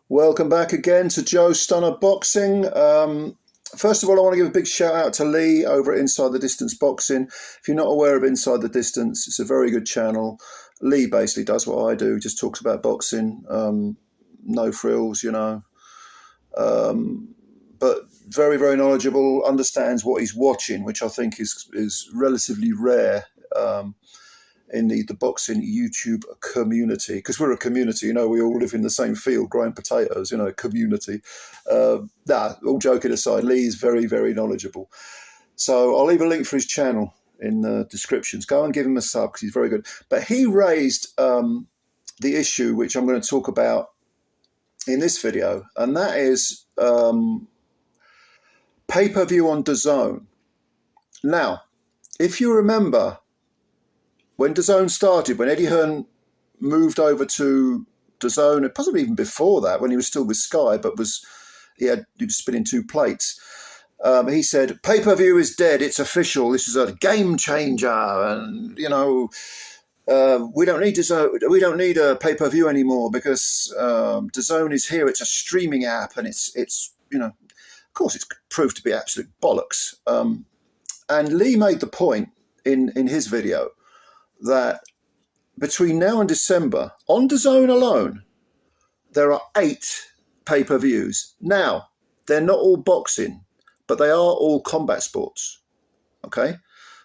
Welcome back again to Joe Stunner Boxing. First of all, I want to give a big shout out to Lee over at Inside the Distance Boxing. If you're not aware of Inside the Distance, it's a very good channel. Lee basically does what I do, just talks about boxing, no frills, but very, very knowledgeable, understands what he's watching, which I think is relatively rare in the boxing YouTube community, because we're a community, we all live in the same field growing potatoes, community. All joking aside, Lee is very, very knowledgeable. So I'll leave a link for his channel in the descriptions. Go and give him a sub because he's very good. But he raised the issue which I'm going to talk about in this video, and that is pay-per-view on DAZN. Now, if you remember, when DAZN started, when Eddie Hearn moved over to DAZN, possibly even before that, when he was still with Sky, but he was spinning two plates, he said, pay-per-view is dead, it's official, this is a game changer, and, we don't need DAZN, we don't need a pay-per-view anymore because DAZN is here, it's a streaming app, and it's of course it's proved to be absolute bollocks. And Lee made the point in his video that between now and December, on DAZN alone, there are 8 pay-per-views. Now, they're not all boxing, but they are all combat sports, okay?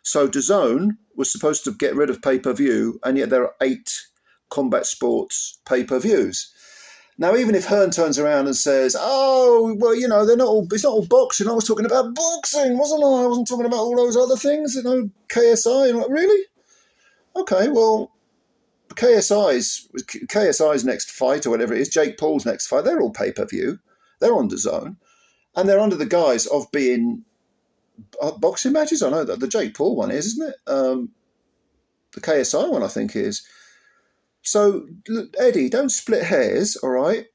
So DAZN was supposed to get rid of pay-per-view, and yet there are 8 combat sports pay-per-views. Now, even if Hearn turns around and says, oh, well, it's not all boxing, I was talking about boxing, wasn't I? I wasn't talking about all those other things, KSI, really? Okay, well, KSI's next fight, or whatever it is, Jake Paul's next fight, they're all pay-per-view. They're on DAZN. And they're under the guise of being boxing matches. I know that the Jake Paul one is, isn't it? The KSI one, I think, is. So, Eddie, don't split hairs, all right?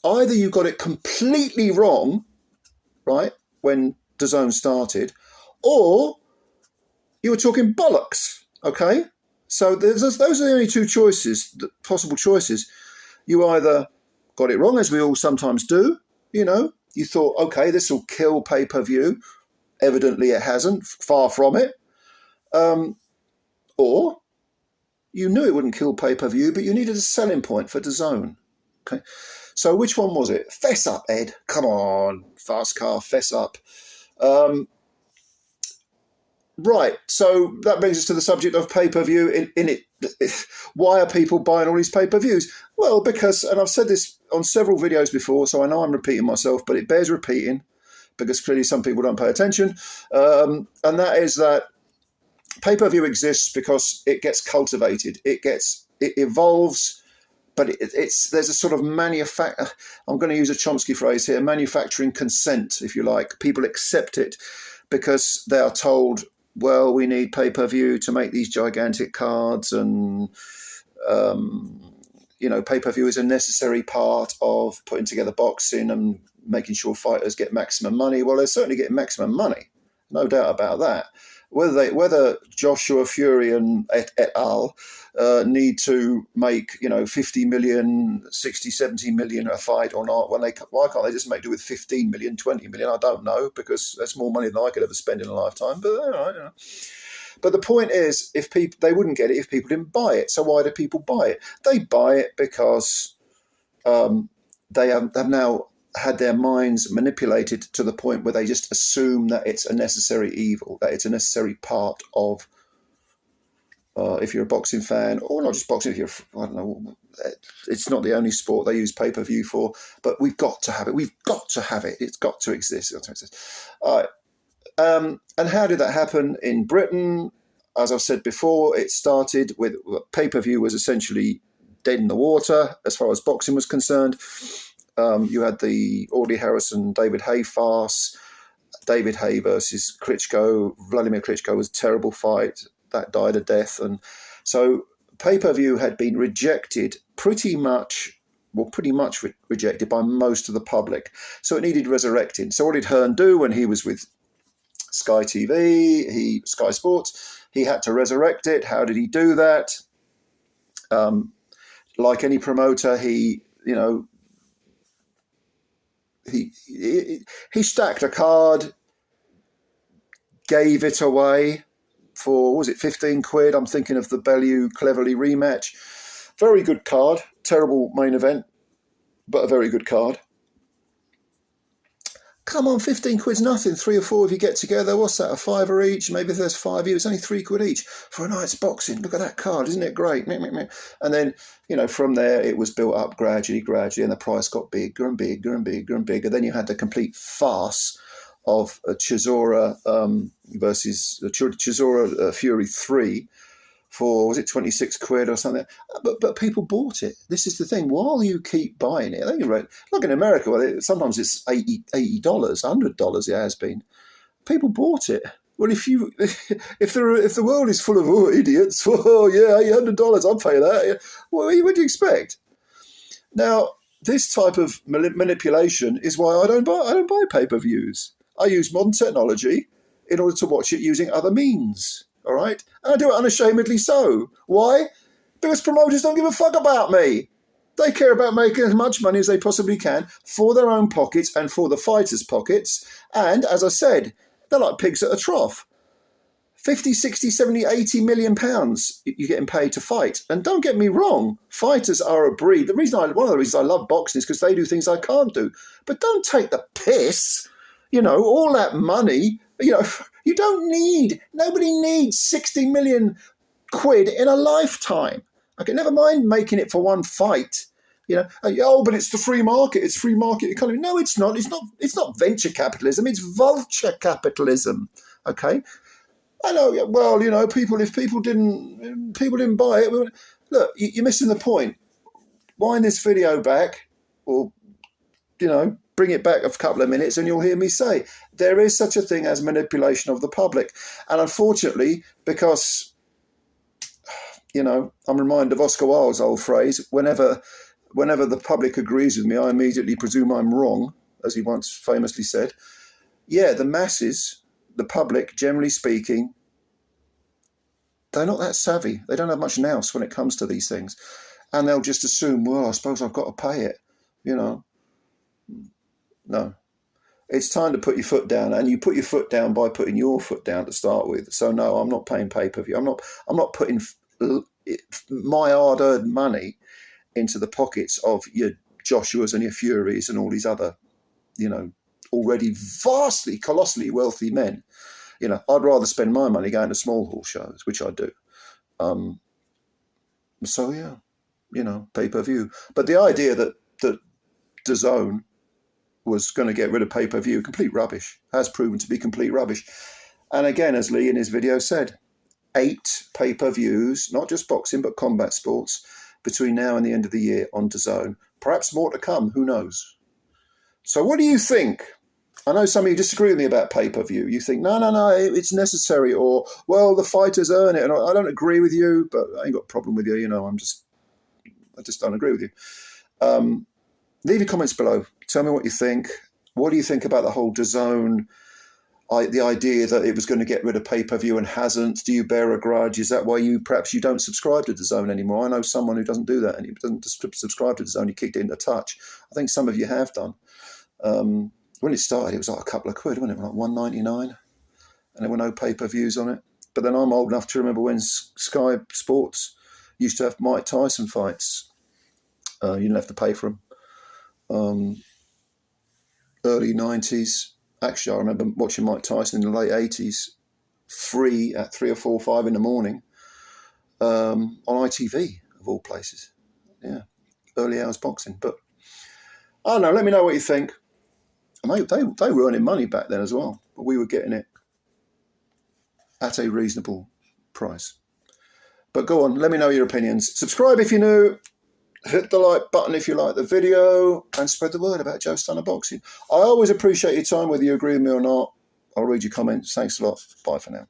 Either you got it completely wrong, right, when DAZN started, or you were talking bollocks. Okay, so those are the only two choices, possible choices. You either got it wrong, as we all sometimes do, you thought, okay, this will kill pay-per-view. Evidently it hasn't, far from it. Or you knew it wouldn't kill pay-per-view, but you needed a selling point for DAZN. Okay, so which one was it? Fess up, Ed. Come on, fast car, fess up. Right, so that brings us to the subject of pay-per-view. Why are people buying all these pay-per-views? Well, because, and I've said this on several videos before, so I know I'm repeating myself, but it bears repeating because clearly some people don't pay attention. And that is that pay-per-view exists because it gets cultivated, it evolves, but there's a sort of I'm going to use a Chomsky phrase here, manufacturing consent, if you like. People accept it because they are told, well, we need pay-per-view to make these gigantic cards, and pay-per-view is a necessary part of putting together boxing and making sure fighters get maximum money. Well, they're certainly getting maximum money, no doubt about that. Whether Joshua Fury and et al. Need to make 50 million, 60, 70 million a fight or not, why can't they just make do with 15 million, 20 million? I don't know, because that's more money than I could ever spend in a lifetime. But But the point is, they wouldn't get it if people didn't buy it. So why do people buy it? They buy it because they have now had their minds manipulated to the point where they just assume that it's a necessary evil, that it's a necessary part of, if you're a boxing fan, or not just boxing, if you're, I don't know, it's not the only sport they use pay-per-view for, but we've got to have it. We've got to have it. It's got to exist. All right. And how did that happen in Britain? As I've said before, it started with pay-per-view was essentially dead in the water as far as boxing was concerned. You had the Audley Harrison, David Haye farce. David Haye versus Klitschko. Vladimir Klitschko was a terrible fight. That died a death. And so pay-per-view had been rejected pretty much rejected by most of the public. So it needed resurrecting. So what did Hearn do when he was with Sky TV, Sky Sports? He had to resurrect it. How did he do that? Like any promoter, he, he stacked a card, gave it away for, was it 15 quid? I'm thinking of the Bellew Cleverly rematch. Very good card. Terrible main event, but a very good card. Come on, 15 quid's nothing. 3 or 4 of you get together. What's that, a £5 each? Maybe if there's 5 of you, it's only 3 quid each for a night's boxing. Look at that card, isn't it great? And then, you know, from there it was built up gradually, and the price got bigger and bigger and bigger and bigger. Then you had the complete farce of Chisora versus Chisora Fury 3 for, was it 26 quid or something? But people bought it. This is the thing. While you keep buying it, I think you're right. Look, in America, well, sometimes it's $80, $100 it has been. People bought it. Well, if the world is full of idiots, oh yeah, $800, I'll pay that. Well, what do you expect? Now, this type of manipulation is why I don't buy pay-per-views. I use modern technology in order to watch it using other means. All right? And I do it unashamedly so. Why? Because promoters don't give a fuck about me. They care about making as much money as they possibly can for their own pockets and for the fighters' pockets. And, as I said, they're like pigs at a trough. 50, 60, 70, 80 million pounds you're getting paid to fight. And don't get me wrong, fighters are a breed. One of the reasons I love boxing is because they do things I can't do. But don't take the piss. You know, all that money, you know, nobody needs 60 million quid in a lifetime. Okay, never mind making it for one fight. You know, oh, but it's the free market. It's free market economy. No, it's not. It's not venture capitalism. It's vulture capitalism. Okay. I know. Well, you know, if people didn't buy it. Look, you're missing the point. Wind this video back, or you know, bring it back a couple of minutes, and you'll hear me say there is such a thing as manipulation of the public. And unfortunately, because you know, I'm reminded of Oscar Wilde's old phrase: whenever the public agrees with me, I immediately presume I'm wrong, as he once famously said. Yeah, the masses, the public, generally speaking, they're not that savvy. They don't have much nous when it comes to these things. And they'll just assume, well, I suppose I've got to pay it, you know. No. It's time to put your foot down, and you put your foot down by putting your foot down to start with. So no, I'm not paying pay-per-view. I'm not putting my hard-earned money into the pockets of your Joshuas and your Furies and all these other, you know, already vastly, colossally wealthy men. You know, I'd rather spend my money going to small horse shows, which I do. So yeah, you know, pay-per-view. But the idea that DAZN was going to get rid of pay-per-view, complete rubbish, has proven to be complete rubbish. And again, as Lee in his video said, 8 pay-per-views, not just boxing, but combat sports, between now and the end of the year on DAZN. Perhaps more to come, who knows? So what do you think? I know some of you disagree with me about pay-per-view. You think, no, it's necessary, or, well, the fighters earn it. And I don't agree with you, but I ain't got a problem with you. You know, I just don't agree with you. Leave your comments below. Tell me what you think. What do you think about the whole DAZN, the idea that it was going to get rid of pay-per-view and hasn't? Do you bear a grudge? Is that why perhaps you don't subscribe to DAZN anymore? I know someone who doesn't do that, and he doesn't subscribe to DAZN. He kicked it into touch. I think some of you have done. When it started, it was like a couple of quid, wasn't it? Like $1.99, and there were no pay-per-views on it. But then I'm old enough to remember when Sky Sports used to have Mike Tyson fights. You didn't have to pay for them. Early 90s. Actually, I remember watching Mike Tyson in the late 80s, free at 3 or 4 or 5 in the morning on ITV, of all places. Yeah, early hours boxing. But I don't know, let me know what you think. And they were earning money back then as well, but we were getting it at a reasonable price. But go on, let me know your opinions. Subscribe if you're new. Hit the like button if you like the video, and spread the word about Joe Stunner Boxing. I always appreciate your time, whether you agree with me or not. I'll read your comments. Thanks a lot. Bye for now.